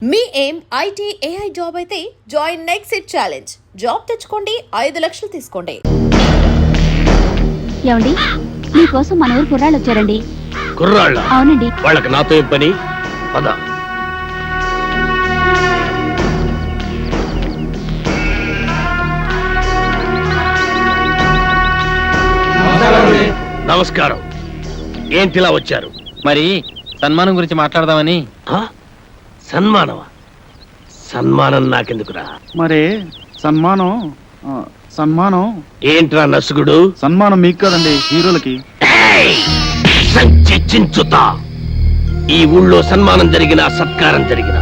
మీ ఏం IT AI job అయితే join next it challenge. Job తెచ్చుకోండి, 5 లక్షలు తీసుకోండి. ఏమండి, మీకోసం మన ఊరు కుర్రాళ్ళు వచ్చారండి. కుర్రాళ్ళ? అవునండి. వాళ్ళకి నాతో ఏం పని? పద. నమస్కారం. ఏంటిలా వచ్చారు? మరి సన్మానం గురించి మాట్లాడదామని. సన్మానమా? సన్మానం నాకెందుకురా? మరి సన్మానం ఏంట్రా నసుగుడు? సన్మానం మీకు కదండి, హీరోలకి. చించుతా. ఈ ఊళ్ళో సన్మానం జరిగినా సత్కారం జరిగినా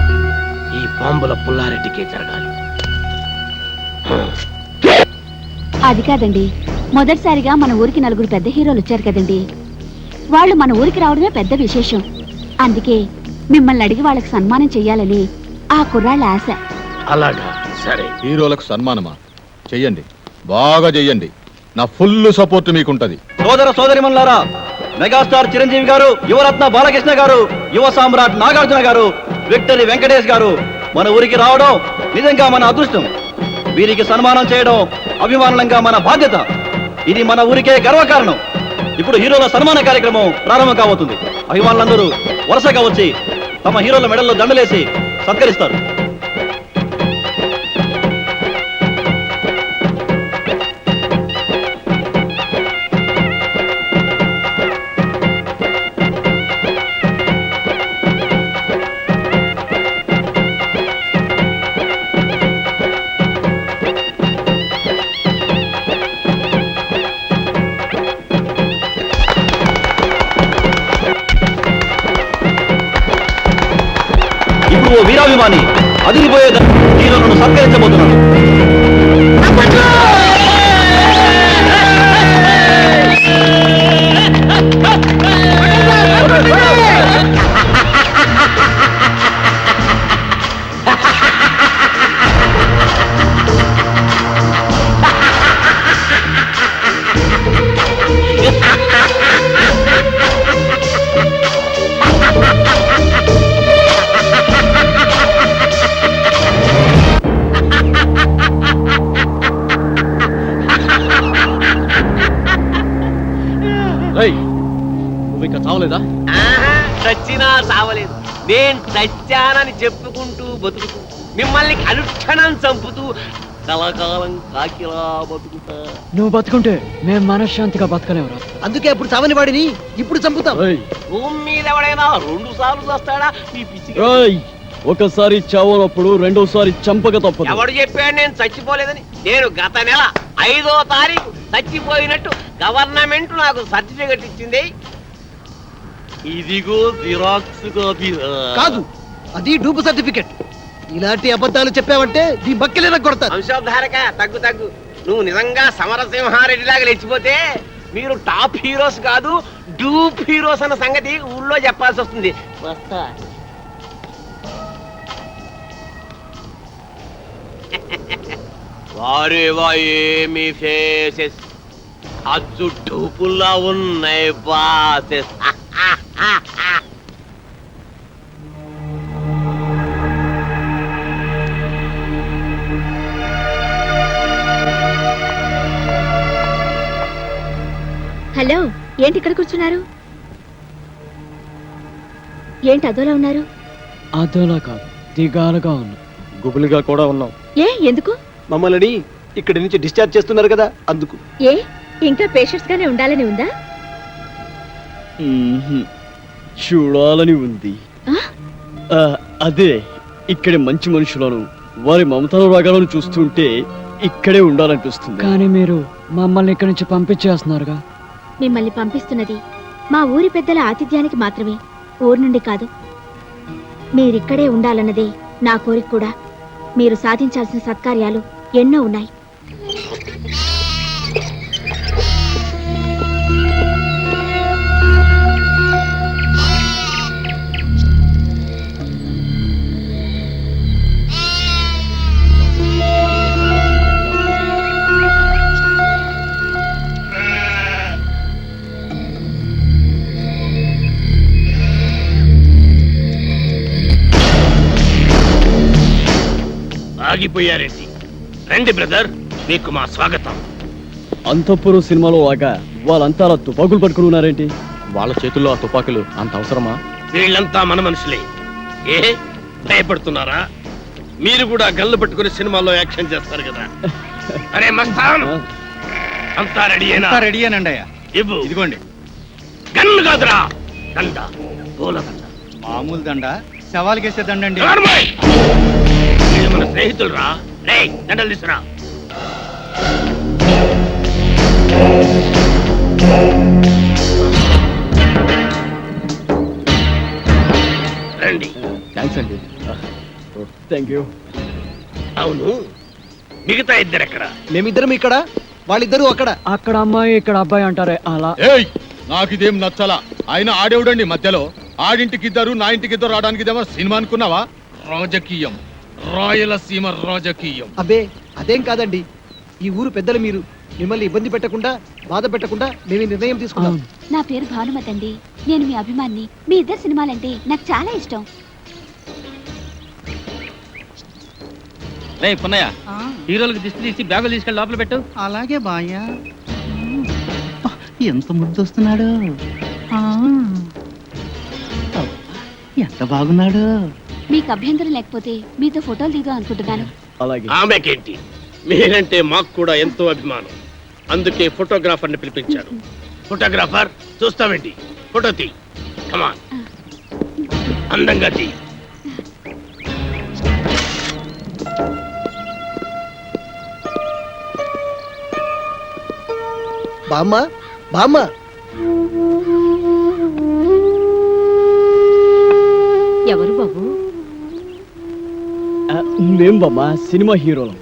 ఈ బాంబుల పుల్లారెడ్డికే జరగాలి. అది కాదండి, మొదటిసారిగా మన ఊరికి 4 పెద్ద హీరోలు వచ్చారు కదండి. వాళ్ళు మన ఊరికి రావడమే పెద్ద విశేషం. అందుకే మిమ్మల్ని అడిగి వాళ్ళకి సన్మానం చెయ్యాలని ఆ కుర్రాళ్ళ ఆశ. అలాగా, సరే. హీరోలకు సన్మానమా? చెయ్యండి, బాగా చెయ్యండి. నా ఫుల్ సపోర్ట్ మీకుంటది. సోదర సోదరిమణులారా, మెగాస్టార్ చిరంజీవి గారు, యువరత్న బాలకృష్ణ గారు, యువ సామ్రాట్ నాగార్జున గారు, విక్టరీ వెంకటేష్ గారు మన ఊరికి రావడం నిజంగా మన అదృష్టం. వీరికి సన్మానం చేయడం అభిమానంగా మన బాధ్యత. ఇది మన ఊరికే గర్వకారణం. ఇప్పుడు హీరోల సన్మాన కార్యక్రమం ప్రారంభం కాబోతుంది. అభిమానులందరూ వరుసగా వచ్చి తమ హీరోల మెడల్లో దండలేసి సత్కరిస్తారు. ఓ వీరాభిమాని అదిరిపోయే హీరోలను సత్కరించబోతున్నాడు. నువ్వు ఇంకా చావలేదా? చచ్చినా చావలేదు. నేను చచ్చానని చెప్పుకుంటూ బతుకుతూ మిమ్మల్ని అనుక్షణం చంపుతూ కలకాలం కాకిలా బతుకుతా. నువ్వు బతుకుంటే మేము మనశ్శాంతిగా బతకలేవురా. అందుకే అప్పుడు చావని వాడిని ఇప్పుడు చంపుతాం. భూమి మీద ఎవడైనా 2 సార్లు వస్తాడా? ఈ పిచ్చి ఒకసారి చావనప్పుడు రెండోసారి చంపక తప్పదు. ఎవడు చెప్పాడు నేను చచ్చిపోలేదని? నేను గత నెల 5వ తారీఖు చచ్చిపోయినట్టు గవర్నమెంట్ నాకు సర్టిఫికెట్ ఇచ్చింది. ఇదిగో జిరాక్స్ కాపీ. కాదు, అది డూపు సర్టిఫికెట్. ఇలాంటి అబద్ధాలు చెప్పావంటే నీ బక్కెలేన కొడతారు. వంశోద్ధారక తగ్గు తగ్గు. నువ్వు నిజంగా సమరసింహారెడ్డిలాగా లేచిపోతే మీరు టాప్ హీరోస్ కాదు, డూప్ హీరోస్ అన్న సంగతి ఊళ్ళో చెప్పాల్సి వస్తుంది. వస్తా. వారేవా ఏమి ఫేసెస్, అచ్చు డూపుల్లా ఉన్నాయి బాసెస్. హలో, ఏంటి ఇక్కడ కూర్చున్నారు? ఏంటి అదోలా ఉన్నారు? అదోలా కాదు, దిగాలుగా ఉన్నా, గుబులుగా కూడా ఉన్నాం. ఏ ఎందుకు? మమ్మల్ని ఇక్కడి నుంచి డిశ్చార్జ్ చేస్తున్నారు కదా, అందుకు. ఏ ఇంకా పేషెంట్స్ గానే ఉండాలని ఉందా? చూడాలని ఉంది. అదే ఇక్కడి మంచి మనుషులను, వారి మమతల రాగాలను చూస్తుంటే ఇక్కడే ఉండాలనిపిస్తుంది. కానీ మీరు మమ్మల్ని ఇక్కడి నుంచి పంపించేస్తున్నారుగా. మిమ్మల్ని పంపిస్తున్నది మా ఊరి పెద్దల ఆతిథ్యానికి మాత్రమే, ఊరు నుండి కాదు. మీరిక్కడే ఉండాలన్నదే నా కోరిక కూడా. మీరు సాధించాల్సిన సత్కార్యాలు ఎన్నో ఉన్నాయి. ఆగిపోయారేంటి? రండి బ్రదర్, మీకు మా స్వాగతం. అంతఃపురం సినిమాలో లాగా వాళ్ళంతా అలా తుపాకులు పట్టుకుని ఉన్నారేంటి? వాళ్ళ చేతుల్లో ఆ తుపాకులు అంత అవసరమా? వీళ్ళంతా మన మనుషులే. ఏ భయపడుతున్నారా? మీరు కూడా గన్లు పట్టుకుని సినిమాలో యాక్షన్ చేస్తారు కదా. అరే మస్తాన్, అంతా రెడీయేనా? రెడీయేనండి అయ్యా. ఇవ్వు. ఇదిగోండి. గన్ను కాదురా, దండ, పూల దండ. మామూలు దండ, సవాల్కేసే దండండి. నార్మల్. వీళ్ళు మన స్నేహితులు రా. రే దండలు తీసురా. రండి. థ్యాంక్స్ అండి. Thank you. అవును, మిగతా ఇద్దరు ఎక్కడ? మేమిద్దరం ఇక్కడ, వాళ్ళిద్దరూ అక్కడ. అక్కడ అమ్మాయి ఇక్కడ అబ్బాయి అంటారే అలా. ఏయ్, నాకిదేం నచ్చలా. ఆయన ఆడేవుడండి మధ్యలో. ఆడింటికిద్దరు, నా ఇంటికిద్దరు రావడానికి ఇదేమో సినిమా అనుకున్నావా? రాజకీయం, రాయలసీమ రాజకీయం. అబ్బే అదేం కాదండి, ఈ ఊరు పెద్దలు మీరు. మిమ్మల్ని ఇబ్బంది పెట్టకుండా, బాధ పెట్టకుండా మేము ఈ నిర్ణయం తీసుకున్నాం. నా పేరు భానుమతి అండి. నేను మీ అభిమాన్ని. మీ ఇద్దరు సినిమాలంటే నాకు చాలా ఇష్టం. రే పున్నయ్య, హీరోలకు దిష్టి తీసి బ్యాగులు తీసుకెళ్ళి లోపల పెట్టు. అలాగే బాయ్యా. ఎంత ముద్దొస్తున్నాడు, ఎంత బాగున్నాడు. మీకు అభ్యంతరం లేకపోతే మీతో ఫోటోలు దిగుదాం అనుకుంటున్నాను. అలాగే. ఆమెకేంటి, మీరంటే మాకు కూడా ఎంతో అభిమానం. అందుకే ఫోటోగ్రాఫర్ ని పిలిపించారు. ఫోటోగ్రాఫర్, చూస్తావేంటి? ఫోటో తీ. కమాన్, అందంగా తీ. బామ్మ, బామ్మ, ఎవరు బాబు? మేం బామ్మ సినిమా హీరోలం.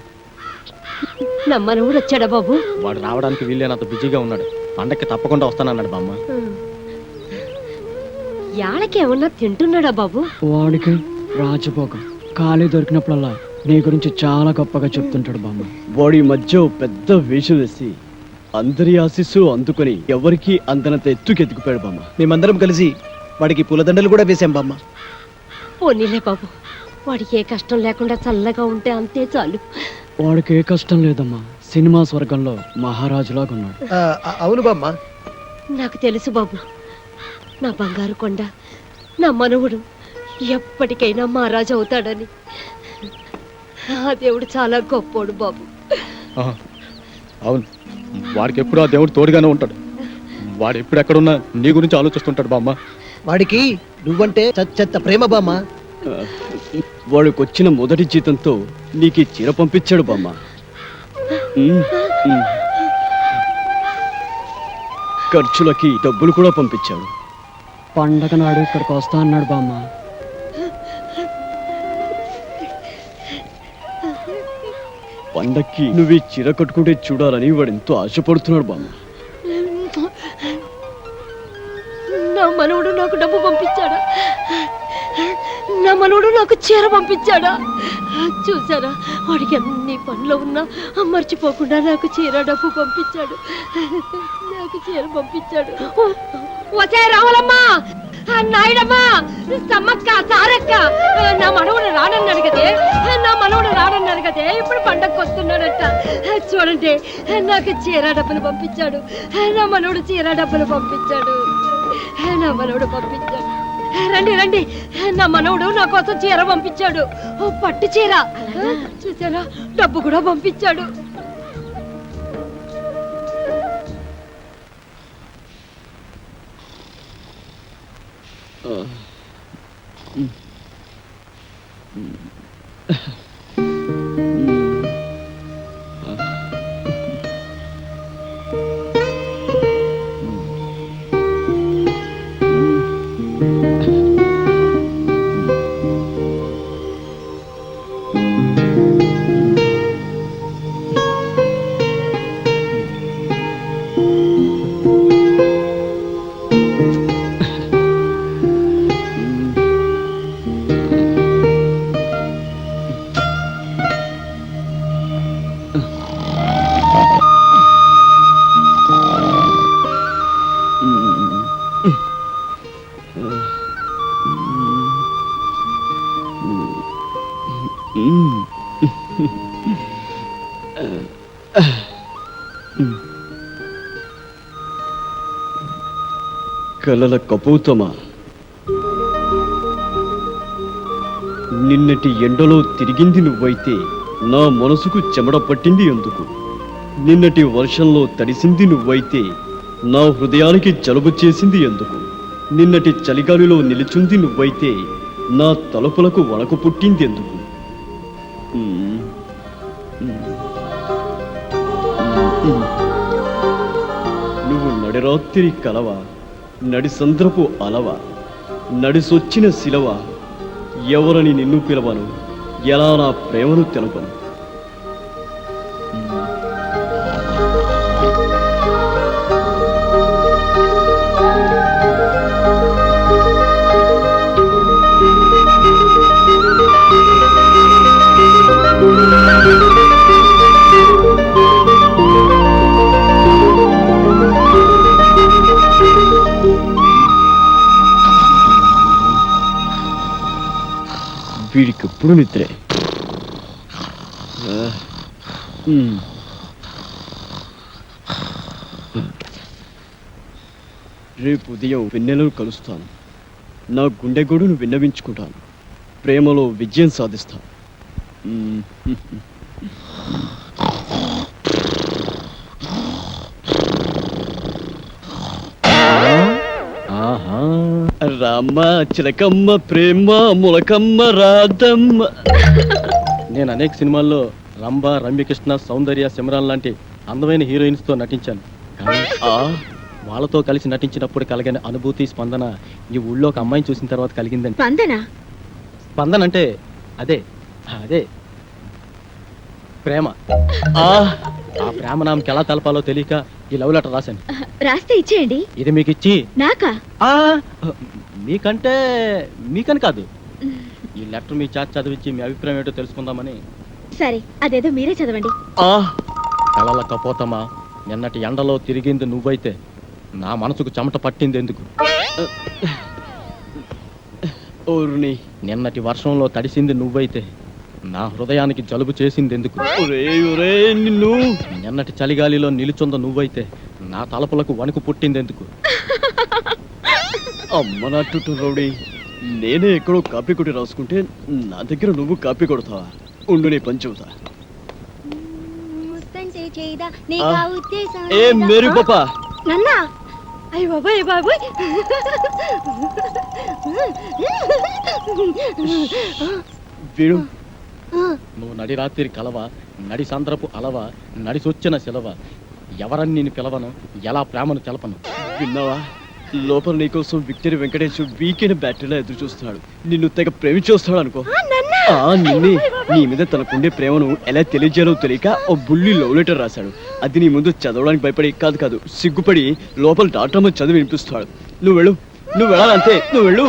నమ్మనవుడు వచ్చాడా బాబు? వాడు రావడానికి వీళ్ళేనంత బిజీగా ఉన్నాడు. పండక్కి తప్పకుండా వస్తానన్నాడు బామ్మ. యాళ్ళకి ఏమన్నా తింటున్నాడా బాబు? వాడికి రాజభోగం. ఖాళీ దొరికినప్పుడల్లా నీ గురించి చాలా గొప్పగా చెప్తుంటాడు బామ్మ. వాడి మధ్య ఓ పెద్ద వేషం వేసి అందరి ఆశీస్సు అందుకొని ఎవరికి అందనంత ఎత్తుకెత్తుకుపోయాడు బామ్మ. మేమందరం కలిసి వాడికి పూలదండలు కూడా వేసాం బామ్మ. పోనీలే బాబు, వాడికి ఏ కష్టం లేకుండా చల్లగా ఉంటే అంతే చాలు. వాడికి ఏ కష్టం లేదమ్మా. సినిమా స్వర్గంలో మహారాజులాగా ఉన్నాడు. అవును బామ్మ. నాకు తెలుసు బాబు, నా బంగారు కొండ, నా మనవుడు ఎప్పటికైనా మహారాజు అవుతాడని. ఆ దేవుడు చాలా గొప్పోడు బాబు. అవును, వాడికి ఎప్పుడు ఆ దేవుడు తోడుగానే ఉంటాడు. వాడు ఎప్పుడు ఎక్కడున్నా నీ గురించి ఆలోచిస్తుంటాడు బామ్మ. వాడికి నువ్వంటే చెత్త ప్రేమ బామ్మ. వాడికి వచ్చిన మొదటి జీతంతో నీకు ఈ చీర పంపించాడు బామ్మ. ఖర్చులకి డబ్బులు కూడా పంపించాడు. పండగ నాడు ఇక్కడికి వస్తా అన్నాడు బామ్మ. పండక్కి నువ్వు ఈ చీర కట్టుకుంటే చూడాలని వాడు ఎంతో ఆశపడుతున్నాడు బామ్మ. నా మనవుడు నాకు డబ్బు పంపించాడా? నా మనవుడు నాకు చీర పంపించాడా? చూసారా, వాడికి అన్ని పనులు ఉన్నా మర్చిపోకుండా నాకు చీర డబ్బు పంపించాడు. నాకు చీర పంపించాడు. వచ్చే రావాలమ్మా, నాయుడమ్మా, సమ్మక్క, సారక్క, నా మనవుడు రానన్నాడు కదే, నా మనవుడు రానన్నాడు కదే, ఇప్పుడు పండగకు వస్తున్నాడట. చూడండి, నాకు చీర డబ్బులు పంపించాడు. నా మనవుడు చీర డబ్బులు పంపించాడు. నా మనవుడు పంపించాడు. రండి రండి, నా మనవుడు నా కోసం చీర పంపించాడు. పట్టు చీర. చూసారా, డబ్బు కూడా పంపించాడు. కలల కపోతమా, నిన్నటి ఎండలో తిరిగింది నువ్వైతే నా మనసుకు చెమట పట్టింది ఎందుకు? నిన్నటి వర్షంలో తడిసింది నువ్వైతే నా హృదయానికి జలుబు చేసింది ఎందుకు? నిన్నటి చలిగాలిలో నిలుచుంది నువ్వైతే నా తలుపులకు వణకు పుట్టింది ఎందుకు? నువ్వు నడిరాత్రి కలవా, నడిసంద్రపు అలవా, నడిసొచ్చిన శిలవ, ఎవరని నిన్ను పిలవను, ఎలా నా ప్రేమను తెలపను? వీడికెప్పుడు నిద్రే. రేపు ఉదయం వెన్నెలను కలుస్తాను. నా గుండె గొడును విన్నవించుకుంటాను. ప్రేమలో విజయం సాధిస్తాను. రామ్మ చిలకమ్మ ప్రేమ ములకమ్మ రాధమ్మ. నేను అనేక సినిమాల్లో రంభ, రమ్యకృష్ణ, సౌందర్య, సిమ్రాన్ లాంటి అందమైన హీరోయిన్స్ తో నటించాను. కానీ వాళ్ళతో కలిసి నటించినప్పుడు కలిగిన అనుభూతి, స్పందన ఈ ఊళ్ళో ఒక అమ్మాయిని చూసిన తర్వాత కలిగిందండి. స్పందన అంటే అదే అదే ప్రేమ. ఆ ప్రేమ నామకి ఎలా తెలపాలో తెలియక ఈ లవ్ లెటర్ రాశాను. రాస్తే ఇచ్చేయండి. ఇది మీకు ఇచ్చి నాకా? మీకంటే మీకని కాదు, ఈ లెటర్ మీ చేత చదివించి మీ అభిప్రాయం ఏంటో తెలుసుకుందామని. సరే, అదేదో మీరే చదవండి. కలల కపోతమా, నిన్నటి ఎండలో తిరిగింది నువ్వైతే నా మనసుకు చెమట పట్టింది ఎందుకు? నిన్నటి వర్షంలో తడిసింది నువ్వైతే నా హృదయానికి జలుబు చేసింది ఎందుకు? నిన్ను నిన్నటి చలిగాలిలో నిలుచుంద నువ్వైతే నా తలపులకు వణుకు పుట్టింది ఎందుకు? అమ్మ నట్టు రౌడీ, నేనే ఎక్కడో కాపీ కొట్టి రాసుకుంటే నా దగ్గర నువ్వు కాపీ కొడతావా? ఉండు నీ పని చెబుతా. ఏ మేరీ పాపా, నన్నా? అయ్య బాబాయ్ బాబాయ్, వీడు నువ్వు నడి రాత్రి కలవ, నడి సంద్రపు అలవ, నడిసొచ్చిన శిలవ, ఎవరని నేను పిలవను, ఎలా ప్రేమను తెలపను? విన్నావా? లోపల నీకోసం విక్టరీ వెంకటేష్ వీకెండ్ బ్యాటరీలో ఎదురు చూస్తున్నాడు. నిన్ను తెగ ప్రేమించొస్తాడు అనుకో. నిన్నే నీ మీద తనకుండే ప్రేమను ఎలా తెలియజేయాలో తెలియక ఓ బుల్లి లవ్ లెటర్ రాశాడు. అది నీ ముందు చదవడానికి భయపడి కాదు సిగ్గుపడి లోపల డాక్టర్ చదివి వినిపిస్తాడు. నువ్వు వెళ్ళు, నువ్వు వెళ్ళాలంతే, నువ్వు వెళ్ళు.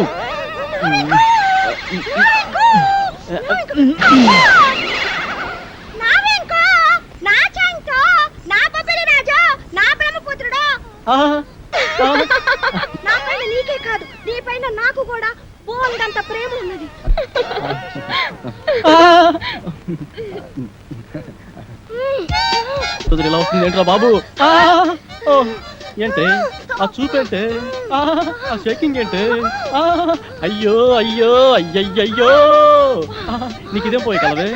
నీకే కాదు, నీ పైన నాకు కూడా బోల్డంత ప్రేమ ఉన్నది. ఇలా వస్తుంది ఏంట్రా బాబు? ఏంటే ఆ చూపేంటే, ఆ షేకింగ్ ఏంటే? అయ్యో అయ్యో అయ్యయ్యో, నీకు ఇదేం పోయి కలవే?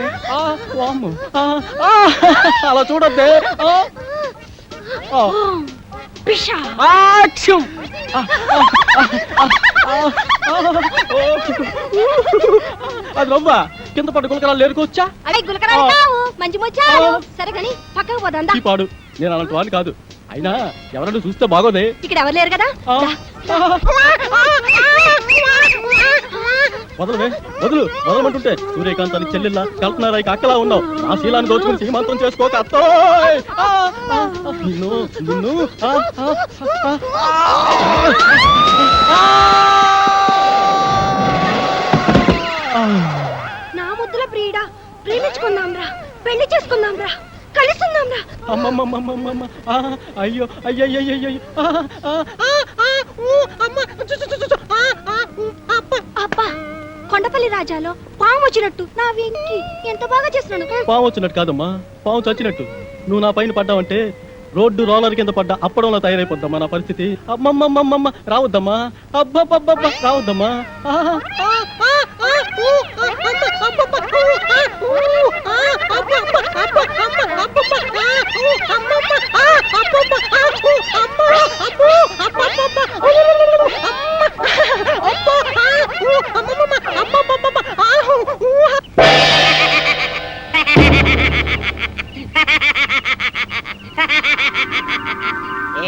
అలా చూడద్దే. అది రవ్వ కింద పట్టు గులకరాలు లేరుకోవచ్చా? మంచి ముచ్చారు. సరే కానీ పక్కకు పోదా పాడు. నేను అలాంటి వాడిని కాదు. అయినా ఎవరైనా చూస్తే బాగోదే. ఇక్కడ ఎవరు లేరు కదా. వదలవే, వదలమంటుంటే సూర్యకాంతాన్ని చెల్లెల్లా, కల్పనారాయికి అక్కలా ఉన్నావు. నా శీలాన్ని దోచుకుని సీమంతం చేసుకోక అత్తో. నిన్ను నిన్ను నా ముద్దుల ప్రియుడా, ప్రేమించుకుందాం రా, పెళ్లి చేసుకుందాం రా, కలుసుకుందాం రా. అమ్మమ్మమ్మమ్మమ్మ, అయ్యో అయ్యయ్యయ్యో, అబ్బా కొండపల్లి రాజాలో పాము వచ్చినట్టు నా వెంకి ఎంత బాగా చేస్తున్నాను. పాము వచ్చినట్టు కాదమ్మా, పాము చచ్చినట్టు. నువ్వు నా పైన పడ్డావంటే రోడ్డు రోలర్ కింద పడ్డా అప్పడంలో తయారైపోద్దమ్మా నా పరిస్థితి. అమ్మమ్మమ్మమ్మ రావద్దమ్మా, అబ్బబ్బబ్బబ్బ రావద్దమ్మా.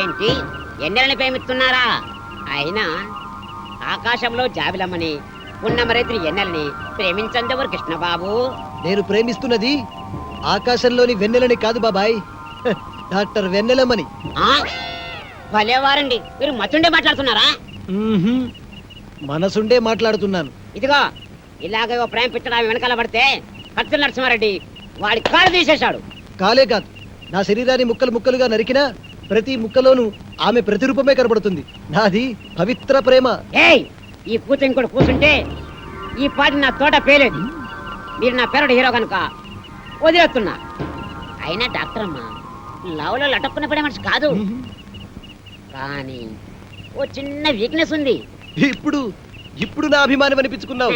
ఏంటి ఎన్నెలని ప్రేమిస్తున్నారా? అయినా ఆకాశంలో జాబిలమ్మని ఉన్నమరైత్రి ఎన్నెలని ప్రేమించందెవరు కృష్ణబాబు? నేను ప్రేమిస్తున్నది ఆకాశంలోని వెన్నెలని కాదు బాబాయ్, డాక్టర్ వెన్నెలమ్మని. భలేవారండి, మీరు మతుండే మాట్లాడుతున్నారా? మనసుండే మాట్లాడుతున్నాను. ఇదిగో ఇలాగే ఓ ప్రేమ పిచ్చడా వెనకాల పడితే కత్తుల నరసింహారెడ్డి వాడి కాళ్ళు తీసేశాడు. కాలే కాదు, నా శరీరాన్ని ముక్కలు ముక్కలుగా నరికినా ప్రతి ముక్కలోనూ ఆమె ప్రతిరూపమే కనబడుతుంది. నాది పవిత్ర ప్రేమ. ఏయ్, ఈ కూతురు ఇంకోటి కూర్చుంటే ఈ పాటి నా తోట పేలేదు. మీరు నా పేరుడు హీరో కనుక వదిలేస్తున్నా. అయినా డాక్టర్ అమ్మా లవ్లో లటక్కున్న పడే మనిషి కాదు, కానీ ఓ చిన్న వీక్నెస్ ఉంది. ఇప్పుడు ఇప్పుడు నా అభిమానం అనిపించుకున్నావు.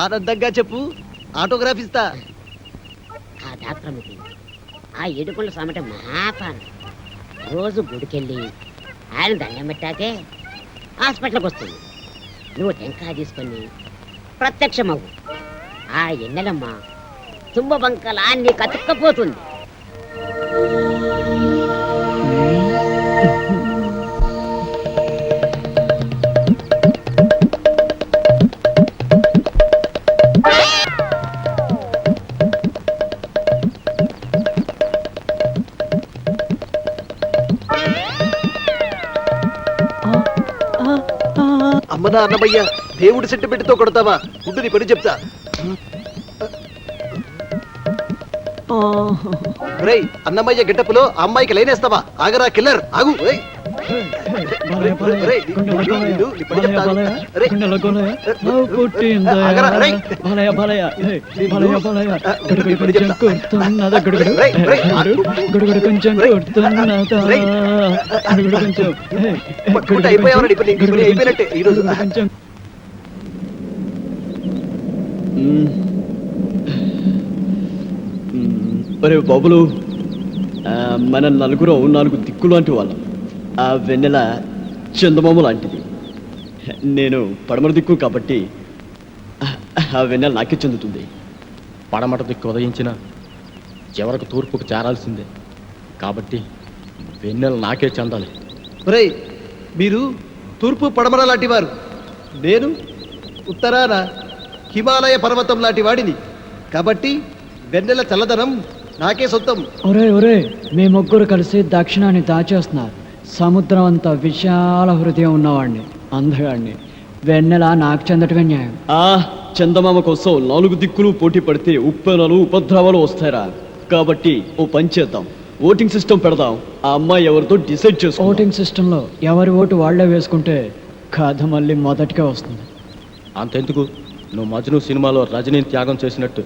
ఆనందంగా చెప్పు, ఆటోగ్రాఫ్ ఇస్తా. ఆ డాక్టర్ అమ్మకి ఆ ఏడుకొండ సామట మహాపాన. రోజు గుడికెళ్ళి ఆయన దండం పెట్టాకే హాస్పిటల్కి వస్తుంది. నువ్వు టెంకాయ తీసుకొని ప్రత్యక్షమవు. ఆ ఎన్నెలమ్మ తుంబ బంకలా నీకు అతుక్కపోతుంది. అమ్మనా అన్నమయ్య, దేవుడి సెంటిమెంట్తో కొడతావా? ముందు నీ పని చెప్తా. రేయ్, అన్నమయ్య గెటప్పులో ఆ అమ్మాయికి లైనేస్తావా? ఆగరా కిల్లర్, ఆగు. అయిపోయినట్టే ఈరోజు. ఒరే బాబులు, మన నలుగురు 4 దిక్కు లాంటి వాళ్ళం. ఆ వెన్నెల చందమామ లాంటిది. నేను పడమర దిక్కు కాబట్టి ఆ వెన్నెల నాకే చెందుతుంది. పడమట దిక్కు ఉదయించిన చివరకు తూర్పుకు చేరాల్సిందే కాబట్టి వెన్నెల నాకే చెందాలి. ఒరేయ్, మీరు తూర్పు పడమర లాంటి వారు, నేను ఉత్తరాన హిమాలయ పర్వతం లాంటి వాడిని. కాబట్టి వెన్నెల చల్లదనం నాకే సొంతం. ఒరే ఒరే, మీ ముగ్గురు కలిసి దక్షిణాన్ని దాచేస్తున్నారు. సముద్రం అంతా విశాల హృదయం ఉన్నవాడిని, అందగాడిని. వెన్నెల నాకు చెందటమే న్యాయం. చందమామ కోసం 4 దిక్కులు పోటీ పడితే ఉప్పెనలు ఉపద్రవాలు వస్తాయిరా. కాబట్టి ఓ పని చేద్దాం, ఓటింగ్ సిస్టమ్ పెడదాం. ఆ అమ్మాయి ఎవరితో డిసైడ్ చేసుకో. ఓటింగ్ సిస్టంలో ఎవరి ఓటు వాళ్లే వేసుకుంటే కథ మళ్ళీ మొదటిగా వస్తుంది. అంతెందుకు, నువ్వు మజ్ను సినిమాలో రజనీని త్యాగం చేసినట్టు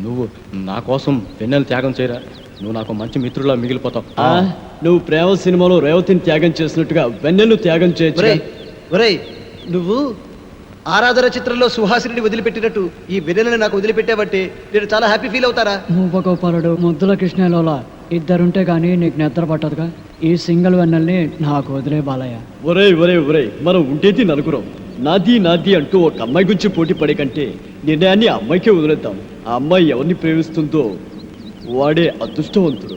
నువ్వు నా కోసం వెన్నెల త్యాగం చేయరా. నువ్వు నాకు మంచి మిత్రులా మిగిలిపోతావు. నువ్వు ప్రేమ సినిమాలో రేవతిని త్యాగం చేసినట్టుగా వెన్నెలను త్యాగం చేయొచ్చు. ఒరేయ్, నువ్వు ఆరాధన చిత్రంలో సుహాసిని వదిలిపెట్టినట్టు ఈ వెన్నెలని నాకు వదిలిపెట్టావంటే నేను చాలా హ్యాపీ ఫీల్ అవుతారా. మూపగోపాలుడు, ముద్దుల కృష్ణలోలా ఇద్దరుంటే గానీ నీకు నిద్ర పట్టదుగా. ఈ సింగిల్ వెన్నెల్ని నాకు వదిలే బాలయ్య. ఒరే ఒరే ఒరే, మనం ఉండేది నలుగురం. నాది నాది అంటూ ఒక అమ్మాయి గురించి పోటీ పడే కంటే నిర్ణయాన్ని ఆ అమ్మాయికే వదిలేద్దాం. ఆ అమ్మాయి ఎవరిని ప్రేమిస్తుందో వాడే అదృష్టవంతుడు.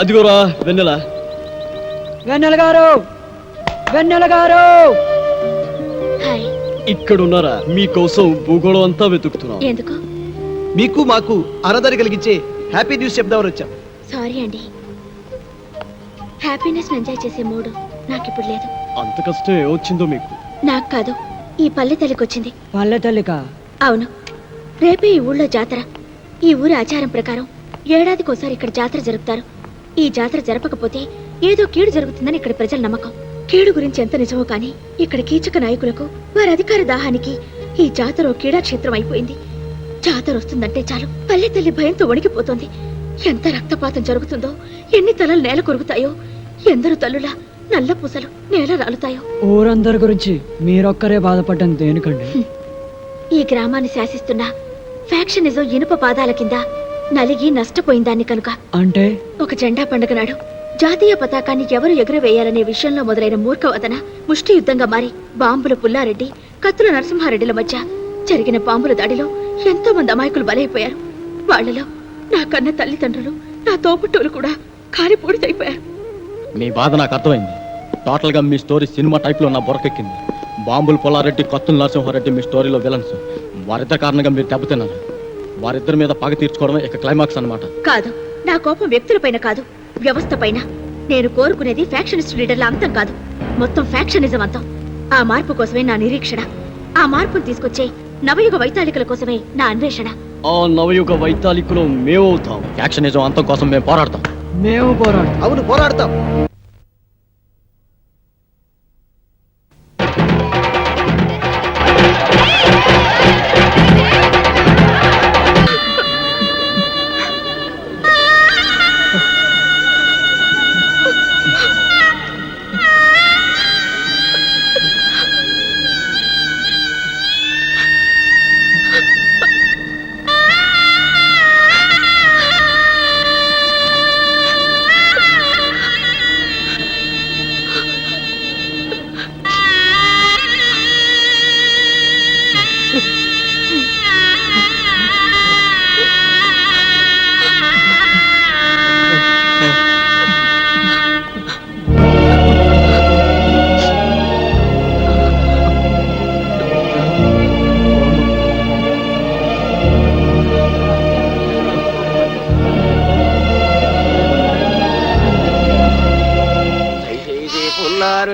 అదిగోరా వెన్నెల. వెన్నెల గారు, వెన్నెల గారు ఇక్కడున్నారా? మీకోసం భూగోళం అంతా వెతుకుతున్నాం. ఎందుకు? మీకు మాకు ఆరాధన కలిగించే హ్యాపీ న్యూస్ చెప్దామని వచ్చాం. సారీ అండి, హ్యాపీనెస్ ఎంజాయ్ చేసే మూడు నాకు ఇప్పుడు లేదు. అంత కష్టం ఏమొచ్చిందో మీకు? నాకు కాదు, ఈ పల్లె తల్లికొచ్చింది. పల్లె తల్లిక అవును, రేపే ఈ ఊళ్ళో జాతర. ఈ ఊరి ఆచారం ప్రకారం ఏడాదికోసారి ఇక్కడ జాతర జరుపుతారు. ఈ జాతర జరపకపోతే ఏదో కీడు జరుగుతుందని ఇక్కడ ప్రజల నమ్మకం. కీడు గురించి ఎంత నిజమో కానీ ఇక్కడ కీచక నాయకులకు వారి అధికార దాహానికి ఈ జాతర ఓ క్రీడాక్షేత్రం అయిపోయింది. జాతర వస్తుందంటే చాలు పల్లె తల్లి భయంతో వణికిపోతోంది. ఎంత రక్తపాతం జరుగుతుందో, ఎన్ని తలలు నేల కొరుగుతాయో, ఎందరు తల్లులా నల్ల పూసలు నేల రాలుతాయో. ఊరందరి గురించి మీరొక్కరే బాధపడ్డం దేనికండి? ఈ గ్రామాన్ని శాసిస్తున్న ఫ్యాక్షనిజం ఇనుప పాదాల కింద నలిగి నష్టపోయిందాన్ని కనుక. అంటే ఒక జెండా పండుగ నాడు జాతీయ పతాకాన్ని ఎవరు ఎగురవేయాలనే విషయంలో మొదలైన మూర్ఖవదన ముష్టి యుద్ధంగా మారి బాంబుల పుల్లారెడ్డి, కత్తుల నరసింహారెడ్డిల మధ్య జరిగిన బాంబుల దాడిలో ఎంతో మంది అమాయకులు బలైపోయారు. వాళ్లలో నా కన్న తల్లిదండ్రులు, నా తోబుట్టువులు కూడా కారిపూడితైపోయారు. మీ బాధ నాకు అర్థమైంది. టోటల్ గా మీ స్టోరీ సినిమా టైప్ లో నా బుర్రకెక్కింది. బాంబులు పొల్లారెడ్డి, కత్తుల నరసింహారెడ్డి మీ స్టోరీలో విలన్స్. వారిద్దరి కారణంగా మీరు దెబ్బతిన్నారు. వారిద్దరి మీద పగ తీర్చుకోవడం ఇక క్లైమాక్స్ అన్నమాట. కాదు, నా కోపం వ్యక్తులపైన కాదు, వ్యవస్థ పైన. నేను కోరుకునేది ఫ్యాక్షనిస్ట్ లీడర్ల అంతం కాదు, మొత్తం ఫ్యాక్షనిజం అంతం. ఆ మార్పు కోసమే నా నిరీక్షణ. ఆ మార్పును తీసుకొచ్చే నవయుగ వైతాళికల కోసమే నా అన్వేషణ. ఆ నవయుగ వైతాళికులు మేమవుతాం. ఫ్యాక్షనిజం అంతం కోసం మేము పోరాడతాం. మేము పోరాడు. అవును, పోరాడతాం.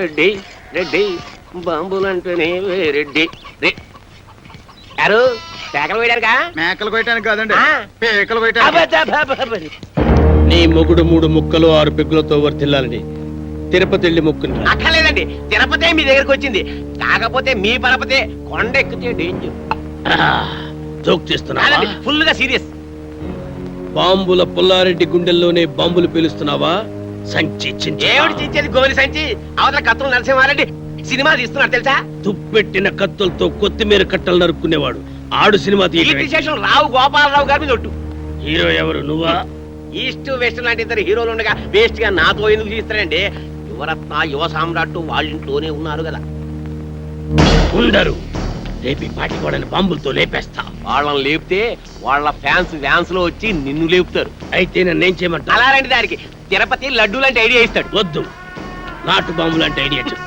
రెడ్డి రెడ్డి బాంబులంటేనే రెడ్డి యారు పేకలు వేయడానికా? మేకలు కొయ్యడానికి కాదండి, ఆ. పేకలు కొయ్యడానికి. నీ మొగుడు 3 ముక్కలు 6 పెగ్గులతో వర్తిల్లాలని తిరుపతి వెళ్ళి మొక్కుని అక్కర్లేదండి, తిరుపతే మీ దగ్గరకు వచ్చింది. కాకపోతే మీ పరపతే కొండ ఎక్కితే డేంజర్. జోక్ చేస్తున్నావా? ఫుల్ గా సీరియస్. బాంబుల పుల్లారెడ్డి గుండెల్లోనే బాంబులు పేలుస్తున్నావా? సంచి ఏమిటి చించేది గోలి సంచి? అవతల కత్తులు నరసింహారెడ్డి సినిమా తీస్తున్నాడు తెలుసా? తుప్పెట్టిన కత్తులతో కొత్తిమీర కట్టలు నరుక్కునేవాడు ఆడు సినిమా విశేషం రావు గోపాలరావు గారి మీద ఒట్టు. హీరో ఎవరు? నువ్వా? ఈస్ట్ వెస్ట్ లాంటి ఇద్దరు హీరోలు ఉండగా వేస్ట్ గా నాతో ఎందుకు తీస్తారండి? యువరత్న, యువ సామ్రాట్ వాళ్ళింట్లోనే ఉన్నారు కదా. ఉండరు. రేపు పాటి వాళ్ళని బాంబులతో లేపేస్తా. వాళ్ళని లేపితే వాళ్ళ ఫ్యాన్స్ లో వచ్చి నిన్ను లేపుతారు. అయితే నన్నేం చేయమంటా? అలాంటి దానికి తిరుపతి లడ్డు లాంటి ఐడియా ఇస్తాడు. వద్దు, నాటు బాంబు లాంటి ఐడియా చెప్పు.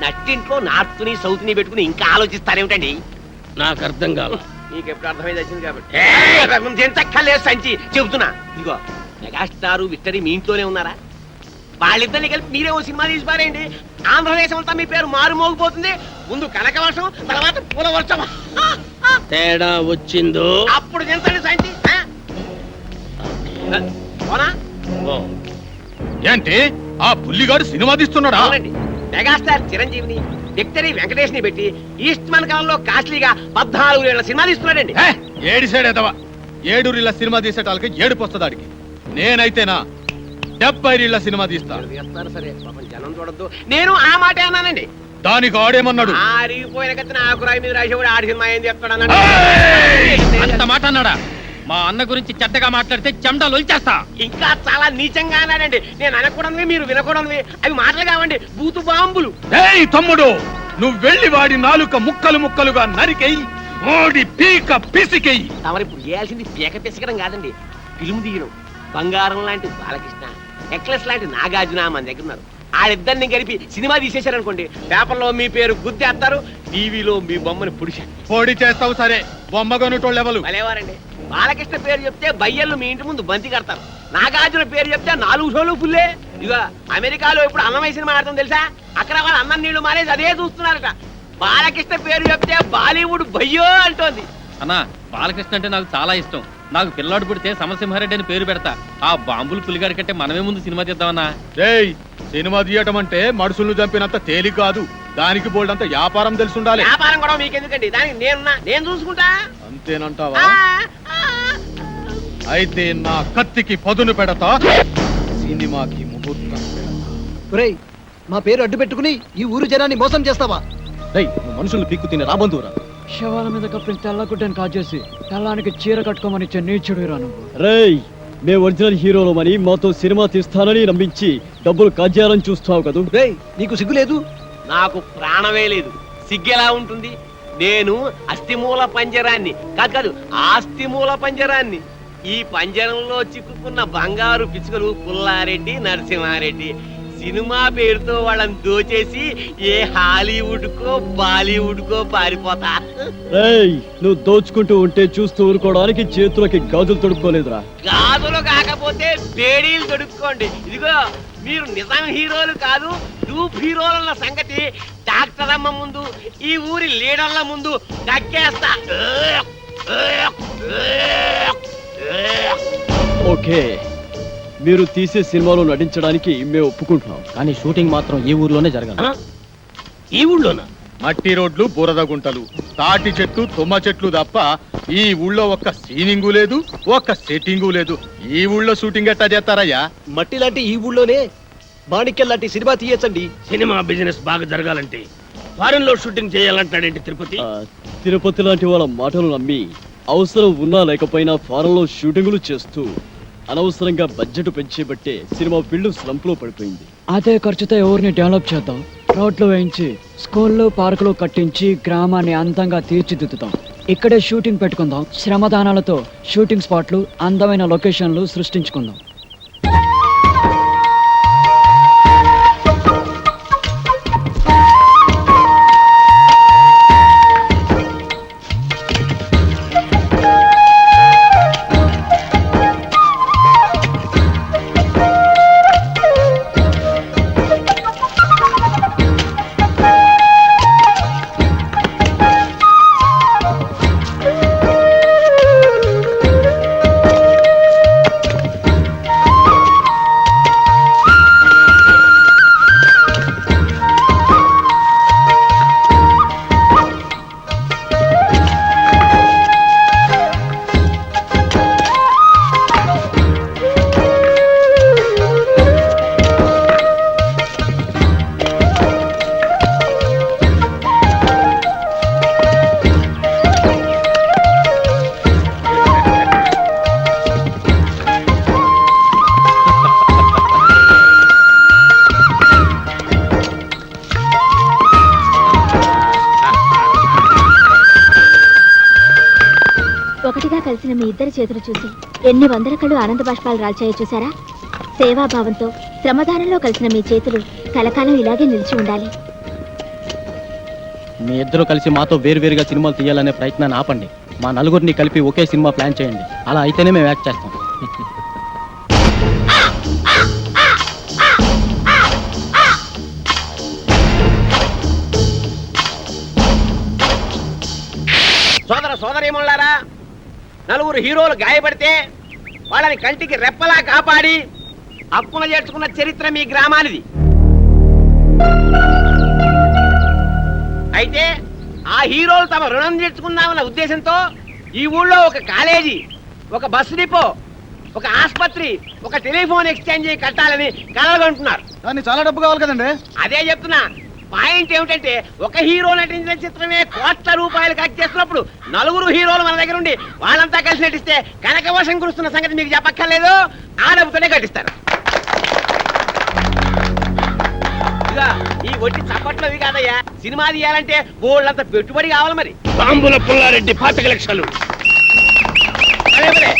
నట్టింట్లో నార్త్ ని సౌత్ ని పెట్టుకుని ఇంకా ఆలోచిస్తారేమిటండి? నాకు అర్థం కాల. నీకు ఎప్పుడు అర్థమైంది వచ్చింది కాబట్టి ఎంత కలేదు సంచి చెబుతున్నా. ఇదిగో మెగాస్టార్ విక్టరీ మీ ఇంట్లోనే ఉన్నారా? వాళ్ళిద్దరిని కలిపి మీరే ఓ సినిమా తీసి పారేయండి. ఆంధ్రదేశం అంతా మీ పేరు మారుమోగిపోతుంది. ముందు కనక వర్షం, తర్వాత పూల వర్షం. తేడా వచ్చిందో అప్పుడు ఎంతండి సంచి? పోనా? ఏంటి ఆ పుల్లిగాడు సినిమా తీస్తున్నాడా? అవునండి, మెగాస్టార్ చిరంజీవిని, విక్టరీ వెంకటేష్ ని పెట్టి ఈస్ట్ మన కాలంలో కాస్ట్లీగా 14 ఏళ్ల సినిమా తీస్తున్నాడండి. ఏడి సైడ్ ఎదవా, 7 రీళ్ళ సినిమా తీసేటాలకి ఏడుపు వస్తుందాడికి. నేనైతేనా 70 రీళ్ళ సినిమా తీస్తా. చేస్తారు సరే, పాపం జనం చూడద్దు. నేను ఆ మాట అన్నానండి. దానికి ఆడేమన్నాడు? ఆరిగిపోయిన కత్తిన ఆకురాయి మీద రాసేవాడు ఆడి సినిమా ఏం చెప్తాడు? అంత మాట అన్నాడా? మా అన్న గురించి చెడ్డగా మాట్లాడితే చెమటలు వచ్చేస్తా. ఇంకా చాలా నీచంగా అన్నాడండి. నేను అనకూడదు, మీరు వినకూడదు. అవి మాటలు కావండి, బూతు బాంబులు. ఏయ్ తమ్ముడు, నువ్వు వెళ్ళి వాడి నాలుక ముక్కలు ముక్కలుగా నరికెయ్యి, ఓడి పీక పిసికెయ్యి. తమరిప్పుడు చేయాల్సింది పీక పిసకడం కాదండి, ఫిల్మ్ తీయడం. బంగారం లాంటి బాలకృష్ణ, నెక్లెస్ లాంటి నాగార్జున మన దగ్గర ఉన్నారు. ఆడిద్దరిని కలిపి సినిమా తీసేశారనుకోండి, పేపర్లో మీ పేరు గుద్దేస్తారు, టీవీలో మీ బొమ్మని పొడి చేస్తావు సరే, బొమ్మగొనుటోళ్ళు ఎవరు? భలేవారండి. బాలకృష్ణ పేరు చెప్తే బయ్యళ్ళు మీ ఇంటి ముందు బంతి కడతారు. నాగార్జున పేరు చెప్తే 4 షోలు ఫుల్లే. ఇక అమెరికాలో ఇప్పుడు అన్నమయ్య సినిమా ఆడతాం తెలుసా? అక్కడ వాళ్ళు అన్నం నీళ్లు మానేసి అదే చూస్తున్నారట. బాలకృష్ణ పేరు చెప్తే బాలీవుడ్ భయ్యో అంటోంది. అన్నా బాలకృష్ణ అంటే నాకు చాలా ఇష్టం. నాకు పిల్లాడు పుడితే సమరసింహారెడ్డి అని పేరు పెడతా. ఆ బాంబులు పులిగాడి కంటే మనమే ముందు సినిమా తీద్దామన్నా. రేయ్, సినిమా తీయటం అంటే మనుషులను చంపినంత తేలిక కాదు. దానికి బోల్డంత వ్యాపారం తెలుసుండాలి. వ్యాపారం కూడా మీకెందుకండి, దానికి నేను చూసుకుంటా. అంతేనంటావా? అయితే నా కత్తికి పదును పెడతా, సినిమాకి ముహూర్తం పెడతా. ఒరేయ్, మా పేరు అడ్డు పెట్టుకుని ఈ ఊరు జనాన్ని మోసం చేస్తావా? నువ్వు మనుషులు పీక్కు తిని రాబందురా. శవాల మీద కప్పిన తెల్ల గుడ్డని కాజేసి తెల్లానికి చీర కట్టుకోమని ఇచ్చే నీచుడు రాను. రేయ్, మేము ఒరిజినల్ హీరోలమని మాతో సినిమా తీస్తానని నమ్మించి డబ్బులు కాజేయాలని చూస్తావు కదూ. రేయ్, నీకు సిగ్గు లేదు? నాకు ప్రాణమే లేదు, సిగ్గెలా ఉంటుంది? నేను అస్థిమూల పంజరాన్ని కాదు ఆస్తిమూల పంజరాన్ని. ఈ పంజరంలో చిక్కుకున్న బంగారు పిచ్చుకలు పుల్లారెడ్డి, నరసింహారెడ్డి. సినిమా పేరుతో వాళ్ళని దోచేసి ఏ హాలీవుడ్ కో బాలీవుడ్ కో పారిపోతా. రేయ్, నువ్వు దోచుకుంటూ ఉంటే చూస్తూ ఊరుకోవడానికి చేతులకి గాజులు తొడుక్కోలేదురా. గాజులు కాకపోతే బేడీలు దొడుక్కోండి. ఇదిగో, మీరు నిజం హీరోలు కాదు, డూప్ హీరోల సంగతి డాక్టర్ అమ్మ ముందు, ఈ ఊరి లీడర్ల ముందు కక్కేస్తా. ఓకే, మీరు తీసే సినిమాలో నటించడానికి మేము ఒప్పుకుంటున్నాం. కానీ షూటింగ్ మాత్రం ఈ ఊర్లోనే జరగాలి. ఈ ఊళ్ళోనా? మట్టి రోడ్లు, బురద గుంటలు, తాటి చెట్లు, తుమ్మ చెట్లు తప్ప ఈ ఊళ్ళో ఒక్క సీనింగు లేదు, ఒక్క సెట్టింగు లేదు. ఈ ఊళ్ళో షూటింగ్ ఎట్టా చేస్తారయ్యా? మట్టి లాంటి ఈ ఊళ్ళోనే మాణిక్యం లాంటి సినిమా తీయచ్చండి. సినిమా బిజినెస్ బాగా జరగాలంటే ఫారెన్ లో షూటింగ్ చేయాలంటాడేంటి తిరుపతి? తిరుపతి లాంటి వాళ్ళ మాటలు నమ్మి అవసరం ఉన్నా లేకపోయినా ఫారెన్లో షూటింగులు చేస్తూ అనవసరంగా బడ్జెట్ పెంచేబట్టే సినిమా ఫీల్డ్ స్లంప్ లో పడిపోయింది. అదే ఖర్చుతో ఎవరిని డెవలప్ చేద్దాం. రోడ్లు వేయించి, స్కూళ్ళు, పార్కులు కట్టించి గ్రామాన్ని అందంగా తీర్చిదిద్దుతాం. ఇక్కడే షూటింగ్ పెట్టుకుందాం. శ్రమదానాలతో షూటింగ్ స్పాట్లు, అందమైన లొకేషన్లు సృష్టించుకుందాం. ఒకటిగా కలిసిన మీ ఇద్దరి చేతులు చూసి ఎన్ని వందల కళ్ళు ఆనంద బాష్పాలు రాల్చాయో చూసారా? సేవాభావంతో శ్రమదానంలో కలిసిన మీ చేతులు కలకాలం ఇలాగే నిలిచి ఉండాలి. మీ ఇద్దరు కలిసి మాతో వేరువేరుగా సినిమాలు తీయాలనే ప్రయత్నాన్ని ఆపండి. మా నలుగురిని కలిపి ఒకే సినిమా ప్లాన్ చేయండి. అలా అయితేనే మేము యాక్ట్ చేస్తాం. సోదరీమణులారా, నలుగురు హీరోలు గాయపడితే వాళ్ళని కంటికి రెప్పలా కాపాడి హక్కున చేర్చుకున్న చరిత్ర మీ గ్రామానిది. అయితే ఆ హీరోలు తమ రుణం తీర్చుకున్నామన్న ఉద్దేశంతో ఈ ఊళ్ళో ఒక కాలేజీ, ఒక బస్సు డిపో, ఒక ఆసుపత్రి, ఒక టెలిఫోన్ ఎక్స్చేంజ్ కట్టాలని కలగంటున్నారు. దాన్ని చాలా డబ్బు కావాలి కదండి. అదే చెప్తున్నా. పాయింట్ ఏమిటంటే, ఒక హీరో నటించిన చిత్రమే కోట్ల రూపాయలు ఖర్చు చేస్తున్నప్పుడు నలుగురు హీరోలు మన దగ్గర ఉండి వాళ్ళంతా కలిసి నటిస్తే కనకవర్షం కురుస్తున్న సంగతి మీకు చెప్పక్కర్లేదు. ఆ డబ్బుతోనే కట్టిస్తారు. ఇక ఈ ఒట్టి చప్పట్లవి కాదయ్యా, సినిమా తీయాలంటే బోళ్ళంత పెట్టుబడి కావాలి. మరి బాంబుల పుల్లారెడ్డి 25 లక్షలు, అదే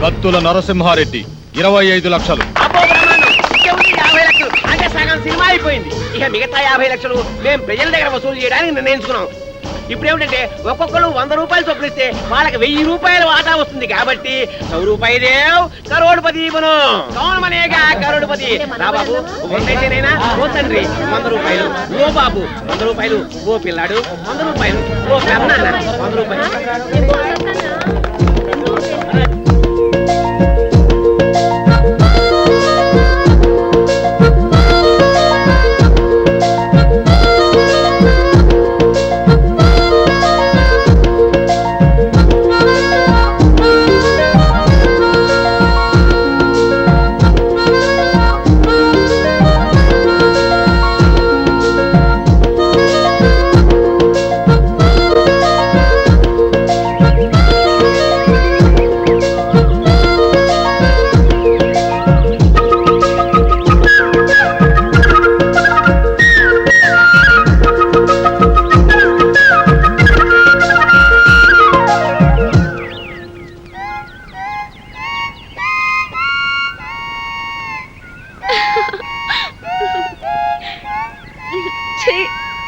కత్తుల నరసింహారెడ్డి 25 లక్షలు. అబ్బో బ్రహ్మాండం, ఇంకేముంది 50 లక్షలు. అంటే సగం సినిమా అయిపోయింది. ఇక మిగతా 50 లక్షలు మేము ప్రజల దగ్గర వసూలు చేయడానికి నిర్ణయించుకున్నాం. ఇప్పుడు ఏమిటంటే ఒక్కొక్కరు 100 రూపాయలు చొప్పున ఇస్తే వాళ్ళకి 1000 రూపాయలు వాటా వస్తుంది కాబట్టి 100 రూపాయి దేవ్ కరోడ్పతి బను కౌన్ మనేగా కరోడ్పతి రా బాబు 100 అయితేనైనా ఓ తండ్రి 100 రూపాయలు ఓ బాబు 100 రూపాయలు ఓ పిల్లాడు 100 రూపాయలు ఓ పెద్దనాన్న 100 రూపాయలు.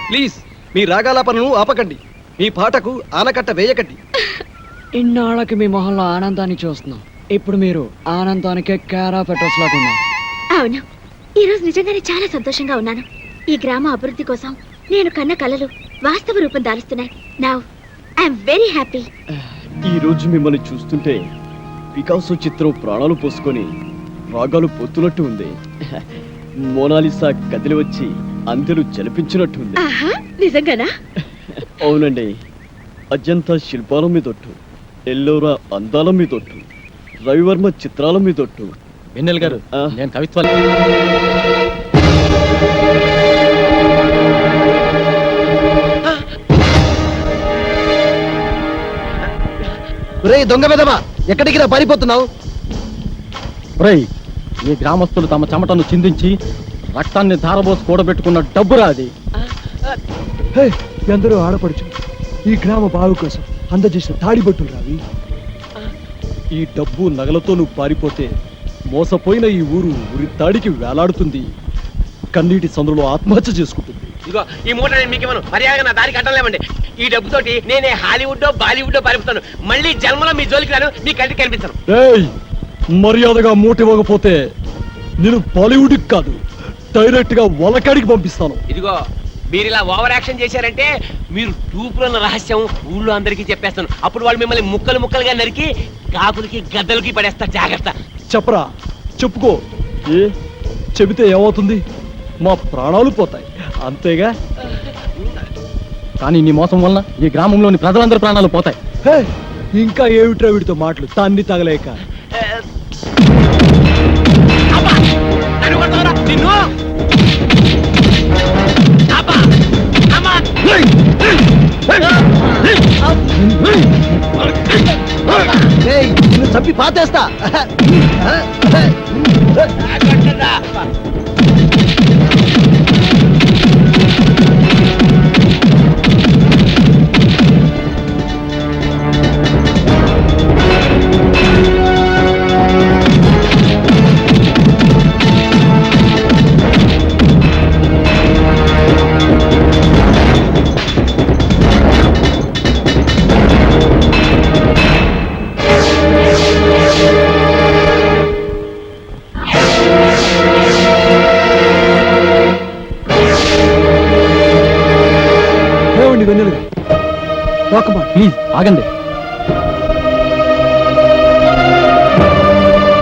ప్లీజ్ మీ రాగాలాపనను ఆపకండి, మీ పాటకు ఆనకట్ట వేయకండి. ఇన్నాళ్ళకి మీ మొహంలో ఆనందాన్ని చూస్తున్నాం. ఇప్పుడు మీరు ఆనందానికే కేరా పెట్రోల్స్ లాగా ఉన్నారు. అవును, ఈరోజు నిజంగానే చాలా సంతోషంగా ఉన్నాను. ఈ గ్రామ అభివృద్ధి కోసం నేను కన్న కలలు వాస్తవ రూపం దాలుస్తున్నాయి. Now I'm very happy. ఈ రోజు మిమ్మల్ని చూస్తుంటే పికాసో చిత్రం ప్రాణాలు పోసుకొని రాగాలు పొత్తునట్టు ఉంది. మోనాలిసా కదిలి వచ్చి అందరూ జలిపించినట్టు ఉంది. ఆహా, నిజంగానా? అవునండి, అజంతా శిల్పాల మీదొట్టు, ఎల్లోరా అందాల మీదొట్టు, రవివర్మ చిత్రాల మీదొట్టు. వెన్నెల గారు, నేను కవిత్వాలు రే దొంగ వెదవా, ఎక్కడికి రా పారిపోతున్నావు? రేయ్, ఈ గ్రామస్తులు తమ చెమటను చిందించి రక్తాన్ని ధారబోసి కూడబెట్టుకున్న డబ్బురా అది. ఎందరో ఆడపడుచు ఈ గ్రామ బావు కోసం అందజేసిన తాడిబొట్టులు రావి. ఈ డబ్బు నగలతో నువ్వు పారిపోతే మోసపోయిన ఈ ఊరు ఉరి తాడికి వేలాడుతుంది, కన్నీటి సందులో ఆత్మహత్య చేసుకుంటుంది. ఇదిగో ఈ మూట నేను మీకు ఇవ్వను, మర్యాదగా నా దారికి అడ్డం. ఈ డబ్బుతోటి నేనే హాలీవుడ్ బాలీవుడ్ పారిపోతాను. మళ్ళీ జన్మలో మీ జోలికి రాను, మీ కంటికి కనిపించను. ఏయ్, మర్యాదగా మూట ఇవ్వకపోతే నేను బాలీవుడ్కి కాదు, డైరెక్ట్ గా వలకాడికి పంపిస్తాను. ఇదిగో మీరు ఇలా ఓవర్ యాక్షన్ చేశారంటే మీరు టూపులో ఉన్న రహస్యం ఊళ్ళో అందరికీ చెప్పేస్తాను. అప్పుడు వాళ్ళు మిమ్మల్ని ముక్కలు ముక్కలుగా నరికి కాకులకి గద్దలకి పడేస్తారు. జాగ్రత్త. చెప్పరా, చెప్పుకో. ఏ చెబితే ఏమవుతుంది? మా ప్రాణాలు పోతాయి, అంతేగా. కానీ నీ మోసం వలన ఈ గ్రామంలోని ప్రజలందరి ప్రాణాలు పోతాయి. ఇంకా ఏమిట్రా వీడితో మాటలు తాన్ని తగలేక. నన్ను కొడతావరా? నిన్ను అబ్బా! అమ్మా! ఏయ్, నిన్ను చంపి పాతేస్తా. ప్లీజ్ ఆగండి.